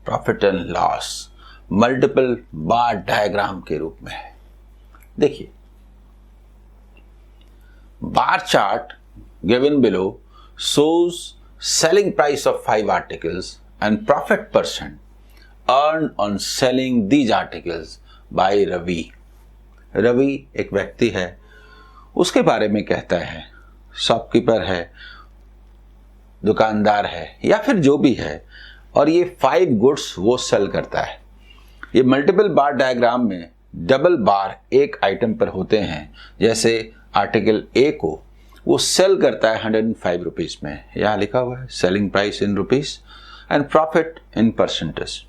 Profit and loss multiple bar diagram के रूप में है। देखिए, bar chart given below shows selling price of 5 articles and profit % earned on selling these articles by Ravi. Ravi एक व्यक्ति है, उसके बारे में कहता है, शॉपकीपर है, दुकानदार है या फिर जो भी है, और ये 5 गुड्स वो सेल करता है। ये मल्टीपल बार डायग्राम में डबल बार एक आइटम पर होते हैं। जैसे आर्टिकल ए को वो सेल करता है 105 रुपीज में, यहाँ लिखा हुआ है selling price in rupees and profit in percentage,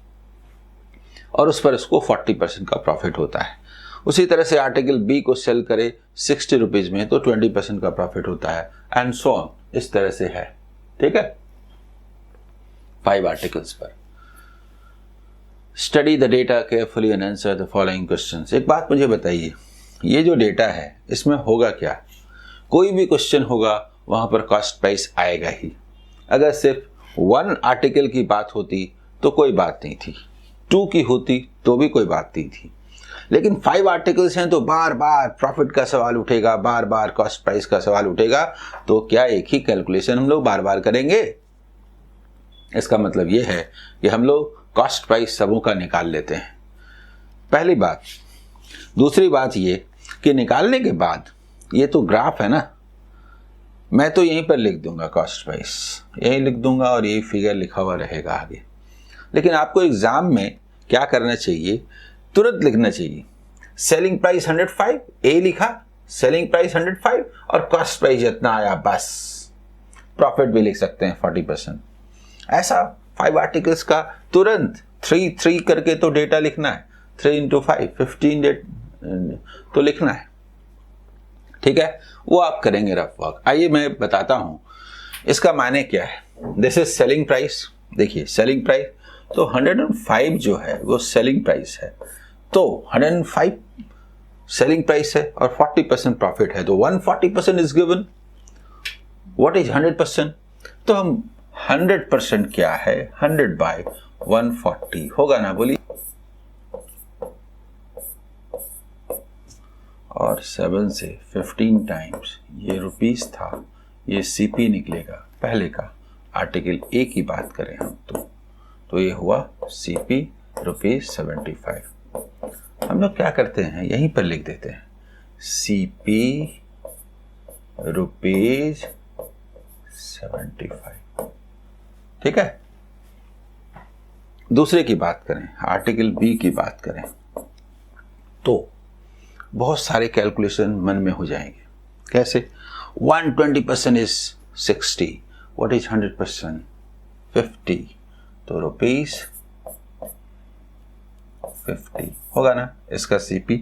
और उस पर उसको 40% का प्रॉफिट होता है। उसी तरह से आर्टिकल बी को सेल करे 60 रुपीज में तो 20% का प्रॉफिट होता है, एंड सो ऑन। इस तरह से है, ठीक है, 5 आर्टिकल्स पर। Study the data carefully and answer the following questions. एक बात मुझे बताइए, ये जो डेटा है इसमें होगा क्या? कोई भी क्वेश्चन होगा वहां पर कॉस्ट प्राइस आएगा ही। अगर सिर्फ 1 आर्टिकल की बात होती तो कोई बात नहीं थी, 2 की होती तो भी कोई बात नहीं थी, लेकिन 5 आर्टिकल्स हैं तो बार बार प्रॉफिट का सवाल उठेगा, बार बार कॉस्ट प्राइस का सवाल उठेगा। तो क्या एक ही कैलकुलेशन हम लोग बार बार करेंगे? इसका मतलब यह है कि हम लोग कॉस्ट प्राइस सबों का निकाल लेते हैं, पहली बात। दूसरी बात ये कि निकालने के बाद ये तो ग्राफ है ना, मैं तो यहीं पर लिख दूंगा कॉस्ट प्राइस, यहीं लिख दूंगा और यही फिगर लिखा हुआ रहेगा आगे। लेकिन आपको एग्जाम में क्या करना चाहिए, तुरंत लिखना चाहिए सेलिंग प्राइस 105, ए लिखा, सेलिंग प्राइस 105 और कॉस्ट प्राइस जितना आया बस। प्रॉफिट भी लिख सकते हैं 40%। ऐसा 5 आर्टिकल्स का तुरंत 3 करके तो डेटा लिखना है, 3 × 5 15 तो लिखना है, ठीक है, वो आप करेंगे रफ वर्क। आइए मैं बताता हूं इसका माने क्या है। This is selling price. देखिए सेलिंग प्राइस तो 105 जो है वो सेलिंग प्राइस है, तो 105 सेलिंग प्राइस है और 40% प्रॉफिट है, तो 140% इज गिवन। What is 100%? तो हम 100% क्या है, 100/140 होगा ना, बोलिए। और 7 से 15 टाइम्स ये रुपीस था, ये सीपी निकलेगा पहले का। आर्टिकल ए की बात करें हम तो ये हुआ सीपी ₹75। हम लोग क्या करते हैं, यहीं पर लिख देते हैं सीपी ₹75, ठीक है। दूसरे की बात करें, आर्टिकल बी की बात करें, तो बहुत सारे कैलकुलेशन मन में हो जाएंगे। कैसे? 120% इज 60, व्हाट इज 100%? 50, तो ₹50 होगा ना इसका सीपी।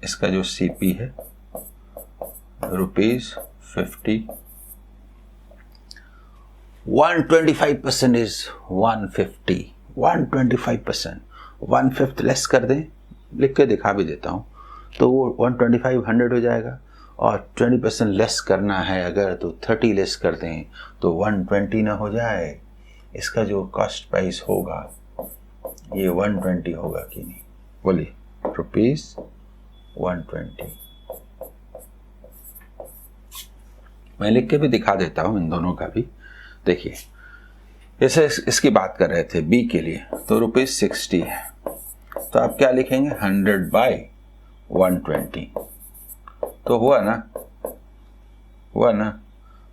इसका जो सीपी है ₹50, 125% इज 150, 125%, 1/5 लेस कर दें, लिख के दिखा भी देता हूँ, तो वो 125 100 हो जाएगा। और 20% लेस करना है अगर, तो 30 लेस कर दें तो 120 ना हो जाए। इसका जो कॉस्ट प्राइस होगा ये 120 होगा कि नहीं, बोलिए। ₹120। मैं लिख के भी दिखा देता हूँ इन दोनों का भी। देखिए जैसे इसकी बात कर रहे थे बी के लिए, तो ₹60 है, तो आप क्या लिखेंगे 100/120, तो हुआ ना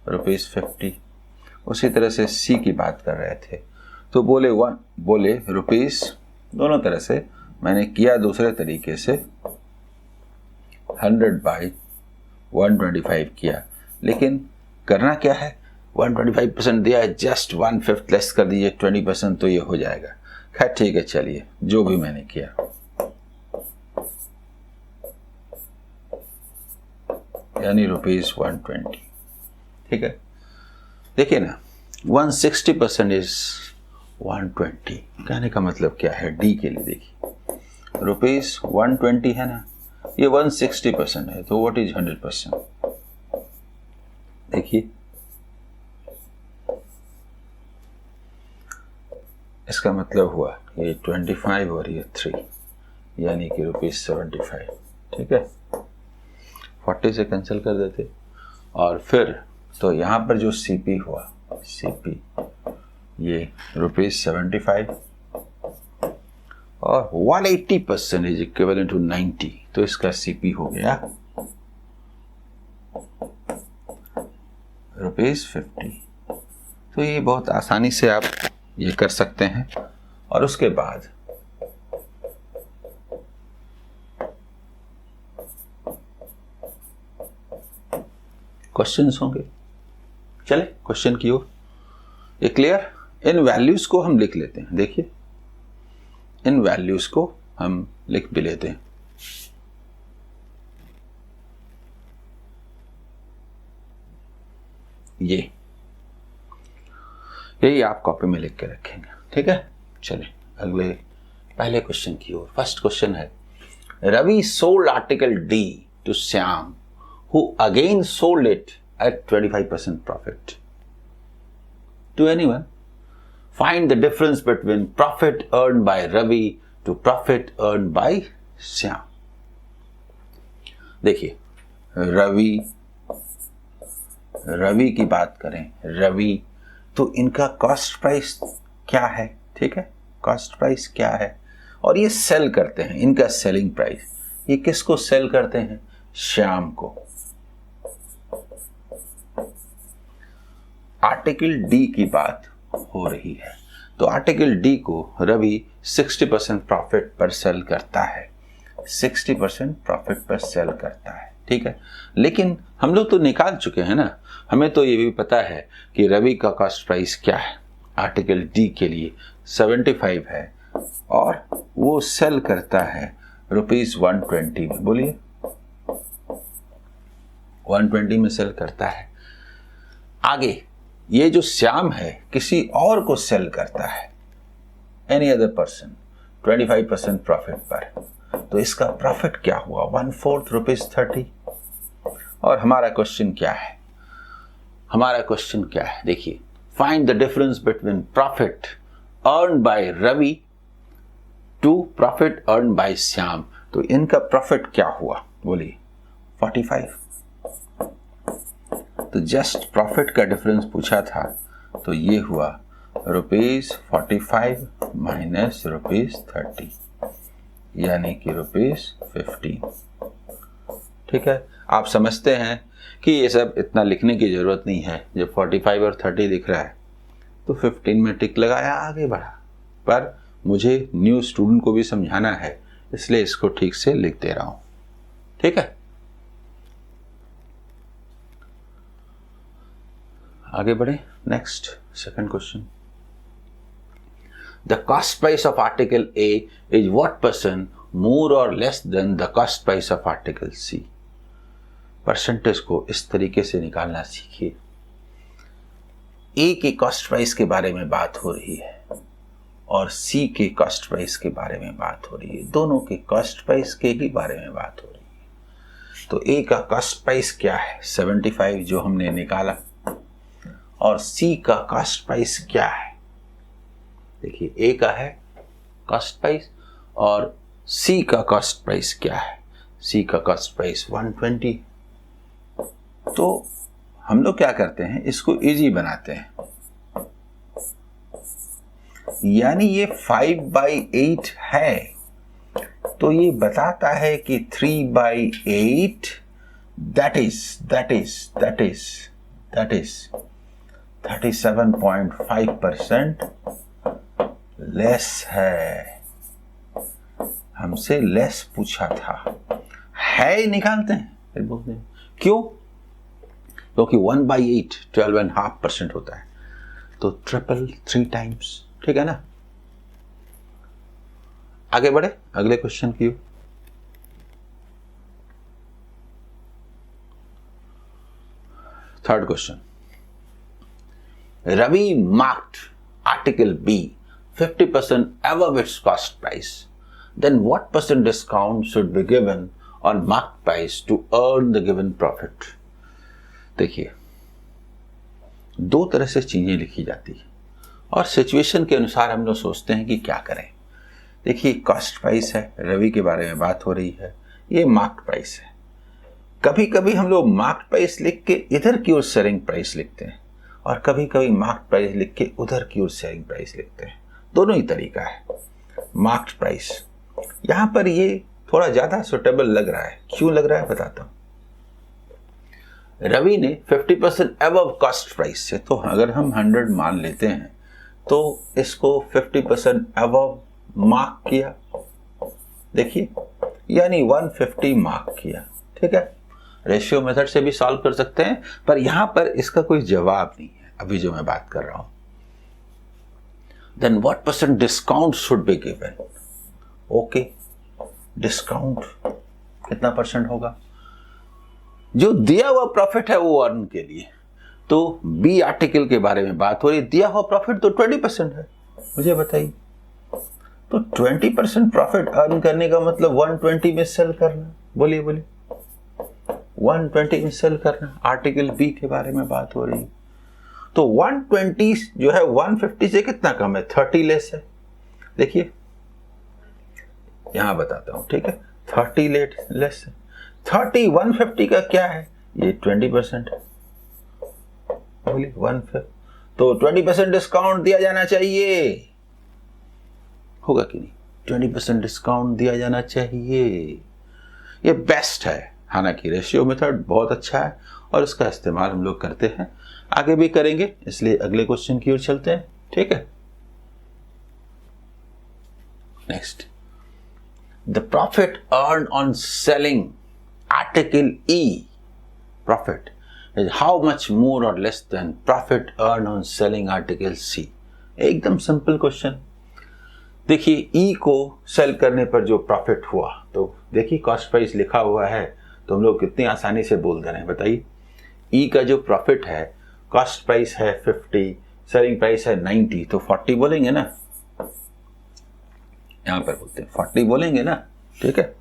₹50। उसी तरह से सी की बात कर रहे थे, तो बोले रुपीस, दोनों तरह से मैंने किया दूसरे तरीके से 100/125 किया, लेकिन करना क्या है, 125% दिया है, जस्ट 1/5 लेस कर दीजिए 20%, तो ये हो जाएगा। खैर ठीक है, चलिए जो भी मैंने किया। यानी ₹120, ठीक है। देखिए ना, 160% इज 120, कहने का मतलब क्या है, डी के लिए देखिए ₹120 है ना, ये 160% है, तो व्हाट इज 100%? देखिए इसका मतलब हुआ ये 25 और ये 3, यानी कि ₹75। ठीक है, 40 से कैंसिल कर देते और फिर तो यहाँ पर जो CP हुआ, CP ये ₹75 और 180% इज इक्विवेलेंट टू 90, तो इसका CP हो गया ₹50। तो ये बहुत आसानी से आप ये कर सकते हैं। और उसके बाद क्वेश्चंस होंगे। चले क्वेश्चन की ओर। ये क्लियर? इन वैल्यूज को हम लिख लेते हैं। देखिए, इन वैल्यूज को हम लिख भी लेते हैं। यही आप कॉपी में लिख के रखेंगे। ठीक है, चले अगले पहले क्वेश्चन की ओर। फर्स्ट क्वेश्चन है, Ravi sold article D to Shyam who again sold it at 25% profit to anyone. Find the difference between profit earned by Ravi to profit earned by Shyam. देखिए, रवि की बात करें, रवि तो इनका कॉस्ट प्राइस क्या है? ठीक है, कॉस्ट प्राइस क्या है? और ये सेल करते हैं, इनका सेलिंग प्राइस, ये किसको सेल करते हैं? श्याम को। आर्टिकल डी की बात हो रही है, तो आर्टिकल डी को रवि 60% प्रॉफिट पर सेल करता है, 60% प्रॉफिट पर सेल करता है। ठीक है, लेकिन हम लोग तो निकाल चुके हैं ना, हमें तो ये भी पता है कि रवि का कॉस्ट प्राइस क्या है। आर्टिकल डी के लिए 75 है और वो सेल करता है ₹120 में। बोलिए, 120 में सेल करता है। आगे ये जो श्याम है किसी और को सेल करता है, एनी अदर पर्सन, 25% प्रॉफिट पर, तो इसका प्रॉफिट क्या हुआ? 1/4 ₹30। और हमारा क्वेश्चन क्या है? हमारा क्वेश्चन क्या है? देखिए, find the difference between profit earn by Ravi to profit earn by Shyam. तो इनका प्रॉफिट क्या हुआ? बोलिए, 45। तो जस्ट प्रॉफिट का डिफरेंस पूछा था, तो ये हुआ ₹45 माइनस ₹30, यानी कि ₹15। ठीक है, आप समझते हैं कि ये सब इतना लिखने की जरूरत नहीं है। जब 45 और 30 दिख रहा है तो 15 में टिक लगाया, आगे बढ़ा। पर मुझे न्यू स्टूडेंट को भी समझाना है, इसलिए इसको ठीक से लिख दे रहा हूं। ठीक है, आगे बढ़े। Next, second question. The cost price of article A is what percent more और less than the cost price of article C. Percentage को इस तरीके से निकालना सीखिए। ए के कॉस्ट प्राइस के बारे में बात हो रही है और सी के कॉस्ट प्राइस के बारे में बात हो रही है, दोनों के कॉस्ट प्राइस के ही बारे में बात हो रही है। तो ए का कॉस्ट प्राइस क्या है? 75 जो हमने निकाला, और सी का कॉस्ट प्राइस क्या है? देखिए, ए का है कॉस्ट प्राइस और सी का कॉस्ट प्राइस क्या है? सी का कॉस्ट प्राइस 120। तो हम लोग क्या करते हैं, इसको इजी बनाते हैं, यानी ये 5/8 है, तो ये बताता है कि 3/8 that is 37.5% लेस है। हमसे लेस पूछा था, है निकालते हैं, फिर बोलते हैं क्यों? क्योंकि 1/8 12.5% होता है, तो ट्रिपल 3 टाइम्स। ठीक है ना, आगे बढ़े अगले क्वेश्चन की। Third question, Ravi marked article B 50% above its cost price. Then what percent discount should be given on marked price to earn the given profit? देखिए, दो तरह से चीजें लिखी जाती है। और सिचुएशन के अनुसार हम लोग सोचते हैं कि क्या करें। देखिए कॉस्ट प्राइस है, रवि के बारे में बात हो रही है, ये मार्क प्राइस है। कभी कभी हम लोग मार्क प्राइस लिख के इधर की ओर सेलिंग प्राइस लिखते हैं और कभी कभी मार्क प्राइस लिख के उधर की ओर सेलिंग प्राइस लिखते हैं, दोनों ही तरीका है। मार्क प्राइस यहां पर ये थोड़ा ज्यादा सुटेबल लग रहा है। क्यों लग रहा है बताता हूं। रवि ने 50% अबव कॉस्ट प्राइस से, तो अगर हम 100 मान लेते हैं तो इसको 50% अबव मार्क किया, देखिए यानी 150 मार्क किया। ठीक है, रेशियो मेथड से भी सॉल्व कर सकते हैं, पर यहां पर इसका कोई जवाब नहीं है अभी जो मैं बात कर रहा हूं। Then what percent discount should be given. Okay, discount कितना परसेंट होगा? जो दिया हुआ प्रॉफिट है वो अर्न के लिए, तो बी आर्टिकल के बारे में बात हो रही है। दिया हुआ प्रॉफिट तो 20% है, मुझे बताइए। तो 20% प्रॉफिट अर्न करने का मतलब 120 में सेल करना। बोलिए बोलिए, 120 में सेल करना। आर्टिकल बी के बारे में बात हो रही है, तो 120 जो है 150 से कितना कम है? 30 लेस है। देखिए यहां बताता हूं, ठीक है, 30 लेस है। 30 150 का क्या है? ये 20% है। बोलिए 150, तो 20% डिस्काउंट दिया जाना चाहिए, होगा कि नहीं? 20% डिस्काउंट दिया जाना चाहिए। ये बेस्ट है। हालांकि रेशियो मेथड बहुत अच्छा है और इसका इस्तेमाल हम लोग करते हैं, आगे भी करेंगे, इसलिए अगले क्वेश्चन की ओर चलते हैं। ठीक है, next, the profit earn on selling article E, profit is how much more और less than profit earn on selling article C. एकदम सिंपल क्वेश्चन। देखिए ई को सेल करने पर जो प्रॉफिट हुआ, तो देखिए कॉस्ट प्राइस लिखा हुआ है, तो हम लोग कितनी आसानी से बोल दे रहे हैं, बताइए। ई का जो प्रॉफिट है, कॉस्ट प्राइस है 50, सेलिंग प्राइस है 90, तो 40 बोलेंगे ना, यहां पर बोलते हैं 40 बोलेंगे ना। ठीक है,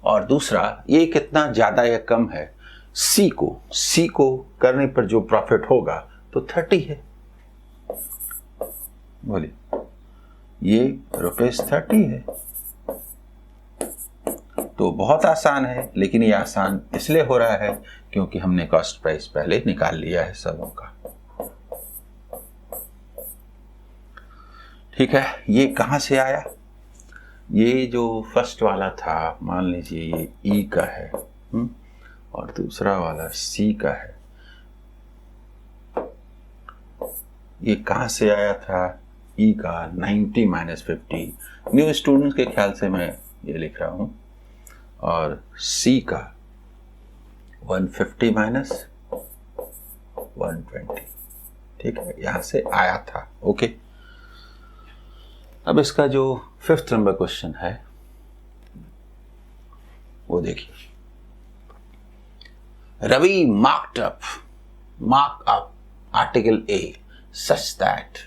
और दूसरा ये कितना ज्यादा या कम है, सी को करने पर जो प्रॉफिट होगा तो 30 है। बोलिए, ये ₹30 है। तो बहुत आसान है, लेकिन ये आसान इसलिए हो रहा है क्योंकि हमने कॉस्ट प्राइस पहले निकाल लिया है सबों का। ठीक है, ये कहां से आया? ये जो फर्स्ट वाला था, मान लीजिए ये ई का है और दूसरा वाला सी का है, ये कहां से आया था? ई का 90 - 50, न्यू स्टूडेंट्स के ख्याल से मैं ये लिख रहा हूं, और सी का 150 - 120। ठीक है, यहां से आया था। ओके, अब इसका जो 5th नंबर क्वेश्चन है वो देखिए। Ravi mark up article A such that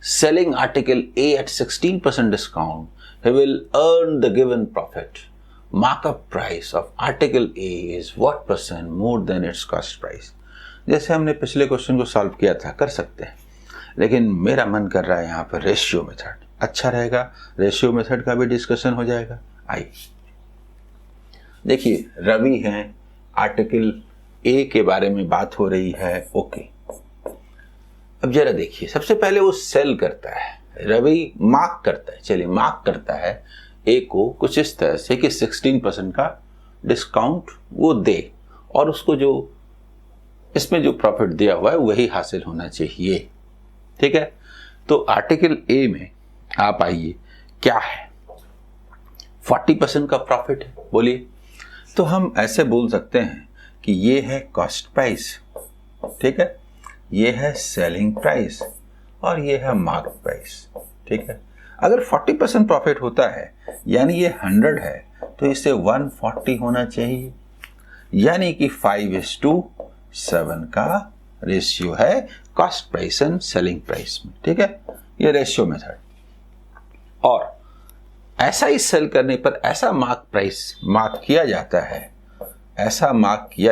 selling article A at 16% discount, he will earn the given profit. Markup price of article A is what percent more than its cost price? जैसे हमने पिछले question को solve किया था, कर सकते हैं, लेकिन मेरा मन कर रहा है यहाँ पर रेशियो मेथड अच्छा रहेगा। रेशियो मेथड का भी डिस्कशन हो जाएगा। आइए देखिए, रवि हैं, आर्टिकल ए के बारे में बात हो रही है। ओके, अब जरा देखिए, सबसे पहले वो सेल करता है, रवि मार्क करता है। चलिए, मार्क करता है ए को कुछ इस तरह से कि 16% का डिस्काउंट वो दे, और उसको जो इसमें जो प्रॉफिट दिया हुआ है वही हासिल होना चाहिए। ठीक है, तो आर्टिकल ए में आप आइए, क्या है? 40% का प्रॉफिट है। बोलिए, तो हम ऐसे बोल सकते हैं कि ये है कॉस्ट प्राइस, ठीक है, ये है सेलिंग प्राइस और ये है मार्क प्राइस। ठीक है, अगर 40% प्रॉफिट होता है यानी ये 100 है, तो इसे 140 होना चाहिए, यानी कि 5:7 का रेशियो है cost price and selling price में। ठीक है, ये रेशियो मेथड। और ऐसा ही सेल करने पर ऐसा मार्क किया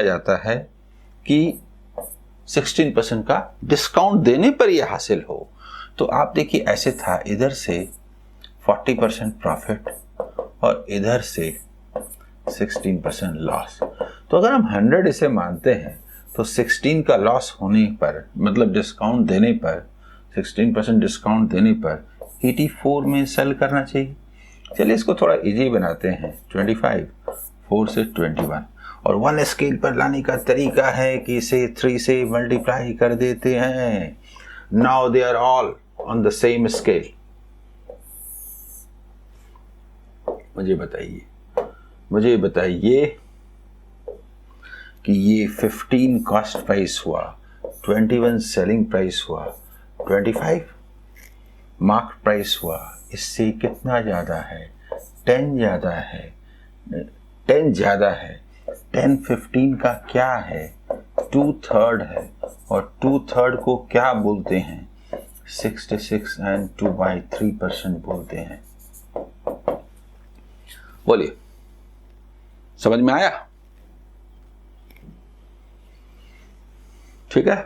जाता है कि 16% का डिस्काउंट देने पर यह हासिल हो। तो आप देखिए ऐसे था, इधर से 40% प्रॉफिट और इधर से 16% लॉस। तो अगर हम 100 इसे मानते हैं तो 16 का लॉस होने पर, मतलब डिस्काउंट देने पर, 16% डिस्काउंट देने पर 84 में सेल करना चाहिए। चलिए इसको थोड़ा इजी बनाते हैं, 25, 4 से 21, और 1 स्केल पर लाने का तरीका है कि इसे 3 से मल्टीप्लाई कर देते हैं। Now they are all on the same scale. मुझे बताइए कि ये 15 कॉस्ट प्राइस हुआ, 21 सेलिंग प्राइस हुआ, 25 मार्केट प्राइस हुआ, इससे कितना ज़्यादा है? 10 ज़्यादा है, 10 ज़्यादा है। 10 15 का क्या है? 2/3 है, और 2/3 को क्या बोलते हैं? 66 एंड 2/3% बोलते हैं। बोलिए, समझ में आया? ठीक है।